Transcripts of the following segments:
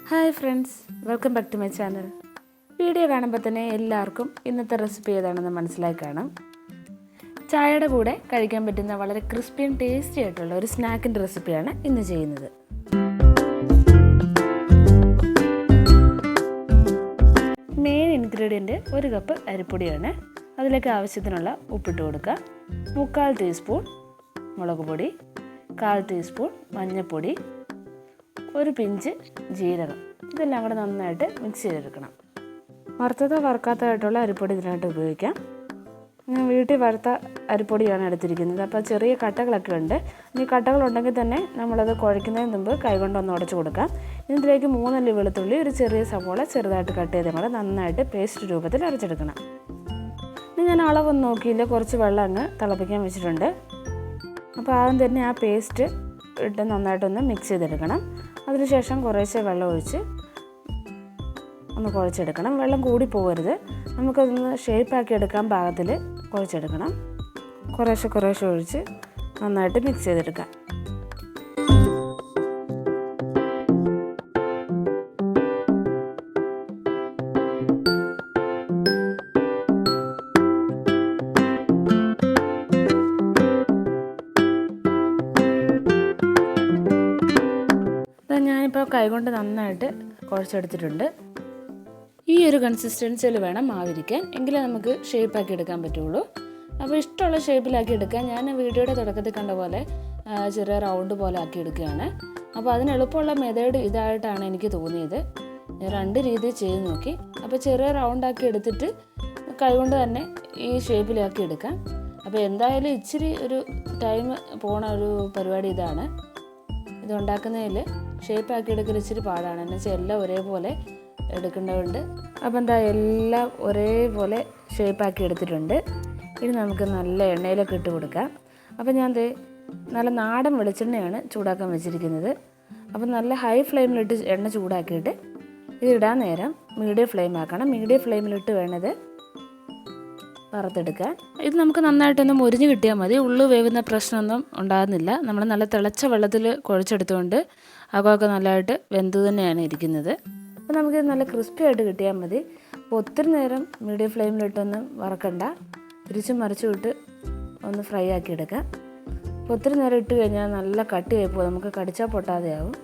Hi friends, welcome back to my channel. Video കാണുമ്പോൾ തന്നെ എല്ലാവർക്കും ഇന്നത്തെ റെസിപ്പി ഏതാണെന്ന് മനസ്സിലായി കാണാം. ചായയുടെ കൂടെ കഴിക്കാൻ പറ്റുന്ന വളരെ ക്രിസ്പി ആൻഡ് ടേസ്റ്റി ആയിട്ടുള്ള ഒരു സ്നാക്കിൻ്റെ റെസിപ്പിയാണ് ഇന്ന് ചെയ്യുന്നത്. മെയിൻ ഇൻഗ്രീഡിയൻറ്റ് 1 കപ്പ് അരിപ്പൊടിയാണ്. അതിലേക്ക് ആവശ്യത്തിനുള്ള ഉപ്പിട്ട് കൊടുക്കുക. 3/4 ടീസ്പൂൺ മുളക് പൊടി, 1/4 ടീസ്പൂൺ മഞ്ഞൾപ്പൊടി, 1 പിഞ്ച് ജീരകം. ഇതെല്ലാം കൂടെ നന്നായിട്ട് മിക്സ് ചെയ്തെടുക്കണം. വറുത്തതോ വറുക്കാത്തതായിട്ടുള്ള അരിപ്പൊടി ഇതിനായിട്ട് ഉപയോഗിക്കാം. ഞാൻ വീട്ടിൽ വറുത്ത അരിപ്പൊടിയാണ് എടുത്തിരിക്കുന്നത്. അപ്പോൾ ചെറിയ കട്ടകളൊക്കെ ഉണ്ട്. ഈ കട്ടകളുണ്ടെങ്കിൽ തന്നെ നമ്മളത് കുഴയ്ക്കുന്നതിന് മുമ്പ് കൈകൊണ്ട് ഒന്ന് ഉടച്ചു കൊടുക്കാം. ഇതിലേക്ക് 3 അല്ലി വെളുത്തുള്ളി, ഒരു ചെറിയ സവോള ചെറുതായിട്ട് കട്ട് ചെയ്തും കൂടെ നന്നായിട്ട് പേസ്റ്റ് രൂപത്തിൽ അരച്ചെടുക്കണം. ഇനി ഞാൻ അളവൊന്നും നോക്കിയില്ല, കുറച്ച് വെള്ളം അങ്ങ് തിളപ്പിക്കാൻ വെച്ചിട്ടുണ്ട്. അപ്പോൾ ആദ്യം തന്നെ ആ പേസ്റ്റ് ഇട്ട് നന്നായിട്ടൊന്ന് മിക്സ് ചെയ്തെടുക്കണം. അതിനുശേഷം കുറേശ്ശെ വെള്ളം ഒഴിച്ച് ഒന്ന് കുഴച്ചെടുക്കണം. വെള്ളം കൂടി പോകരുത്. നമുക്കതൊന്ന് ഷേപ്പാക്കി എടുക്കാൻ പാകത്തിൽ കുഴച്ചെടുക്കണം. കുറേശ്ശെ ഒഴിച്ച് നന്നായിട്ട് മിക്സ് ചെയ്തെടുക്കാം. ഞാനിപ്പോൾ കൈകൊണ്ട് നന്നായിട്ട് കുഴച്ചെടുത്തിട്ടുണ്ട്. ഈ ഒരു കൺസിസ്റ്റൻസിയിൽ വേണം മാവിരിക്കാൻ, എങ്കിലേ നമുക്ക് ഷേപ്പാക്കി എടുക്കാൻ പറ്റുള്ളൂ. അപ്പോൾ ഇഷ്ടമുള്ള ഷേപ്പിലാക്കി എടുക്കാൻ ഞാൻ വീഡിയോയുടെ തുടക്കത്തിൽ കണ്ട പോലെ ചെറിയ റൗണ്ട് പോലെ ആക്കി എടുക്കുകയാണ്. അപ്പോൾ അതിന് എളുപ്പമുള്ള മെത്തേഡ് ഇതായിട്ടാണ് എനിക്ക് തോന്നിയത്. ഞാൻ 2 രീതിയിൽ ചെയ്ത് നോക്കി. അപ്പോൾ ചെറിയ റൗണ്ടാക്കി എടുത്തിട്ട് കൈകൊണ്ട് തന്നെ ഈ ഷേപ്പിലാക്കി എടുക്കാം. അപ്പോൾ എന്തായാലും ഇച്ചിരി ഒരു ടൈം പോണ ഒരു പരിപാടി ഇതാണ്. ഇതുണ്ടാക്കുന്നതിൽ ഷേപ്പാക്കി എടുക്കൽ ഇച്ചിരി പാടാണ്. എന്ന് വെച്ചാൽ എല്ലാം ഒരേപോലെ എടുക്കേണ്ടതുണ്ട്. അപ്പോൾ എല്ലാം ഒരേപോലെ ഷേപ്പാക്കി എടുത്തിട്ടുണ്ട്. ഇനി നമുക്ക് നല്ല എണ്ണയിലൊക്കെ ഇട്ട് കൊടുക്കാം. അപ്പോൾ ഞാൻ നല്ല നാടൻ വെളിച്ചെണ്ണയാണ് ചൂടാക്കാൻ വെച്ചിരിക്കുന്നത്. അപ്പോൾ നല്ല ഹൈ ഫ്ലെയിമിലിട്ട് എണ്ണ ചൂടാക്കിയിട്ട് ഇതിടാൻ നേരം മീഡിയം ഫ്ലെയിം ആക്കണം. മീഡിയം ഫ്ലെയിമിലിട്ട് വേണത് വറുത്തെടുക്കാൻ. ഇത് നമുക്ക് നന്നായിട്ടൊന്ന് മുരിഞ്ഞ് കിട്ടിയാൽ മതി. ഉള്ളു വേവുന്ന പ്രശ്നമൊന്നും ഉണ്ടാകുന്നില്ല. നമ്മൾ നല്ല തിളച്ച വെള്ളത്തിൽ കുഴച്ചെടുത്തുകൊണ്ട് അകമൊക്കെ നല്ലതായിട്ട് വെന്ത് തന്നെയാണ് ഇരിക്കുന്നത്. അപ്പോൾ നമുക്കിത് നല്ല ക്രിസ്പി ആയിട്ട് കിട്ടിയാൽ മതി. അപ്പോൾ ഒത്തിരി നേരം മീഡിയം ഫ്ലെയിമിലിട്ടൊന്ന് വറക്കണ്ട, തിരിച്ചും മറിച്ചും ഇട്ട് ഒന്ന് ഫ്രൈ ആക്കി എടുക്കാം. അപ്പോൾ ഒത്തിരി നേരം ഇട്ട് കഴിഞ്ഞാൽ നല്ല കട്ടിയായി പോകും, നമുക്ക് കടിച്ചാൽ പൊട്ടാതെയാവും.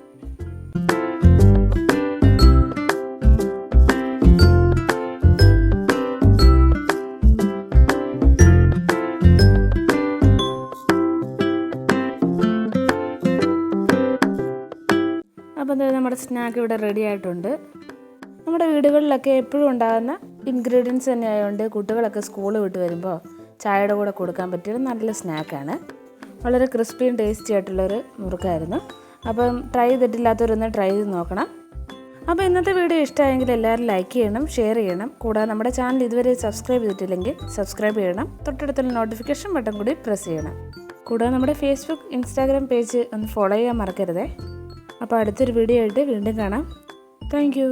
അപ്പോൾ നമ്മുടെ സ്നാക്ക് ഇവിടെ റെഡി ആയിട്ടുണ്ട്. നമ്മുടെ വീടുകളിലൊക്കെ എപ്പോഴും ഉണ്ടാകുന്ന ഇൻഗ്രീഡിയൻസ് തന്നെ ആയതുകൊണ്ട് കുട്ടികളൊക്കെ സ്കൂൾ വിട്ട് വരുമ്പോൾ ചായയുടെ കൂടെ കൊടുക്കാൻ പറ്റിയ നല്ല സ്നാക്കാണ്. വളരെ ക്രിസ്പിയും ടേസ്റ്റി ആയിട്ടുള്ളൊരു മുറുക്കായിരുന്നു. അപ്പം ട്രൈ ചെയ്തിട്ടില്ലാത്തവരൊന്ന് ട്രൈ ചെയ്ത് നോക്കണം. അപ്പോൾ ഇന്നത്തെ വീഡിയോ ഇഷ്ടമായെങ്കിൽ എല്ലാവരും ലൈക്ക് ചെയ്യണം, ഷെയർ ചെയ്യണം. കൂടാതെ നമ്മുടെ ചാനൽ ഇതുവരെ സബ്സ്ക്രൈബ് ചെയ്തിട്ടില്ലെങ്കിൽ സബ്സ്ക്രൈബ് ചെയ്യണം. തൊട്ടടുത്തുള്ള നോട്ടിഫിക്കേഷൻ ബട്ടൺ കൂടി പ്രസ് ചെയ്യണം. കൂടാതെ നമ്മുടെ ഫേസ്ബുക്ക്, ഇൻസ്റ്റാഗ്രാം പേജ് ഒന്ന് ഫോളോ ചെയ്യാൻ മറക്കരുതേ. അപ്പോൾ അടുത്തൊരു വീഡിയോ ആയിട്ട് വീണ്ടും കാണാം. Thank you.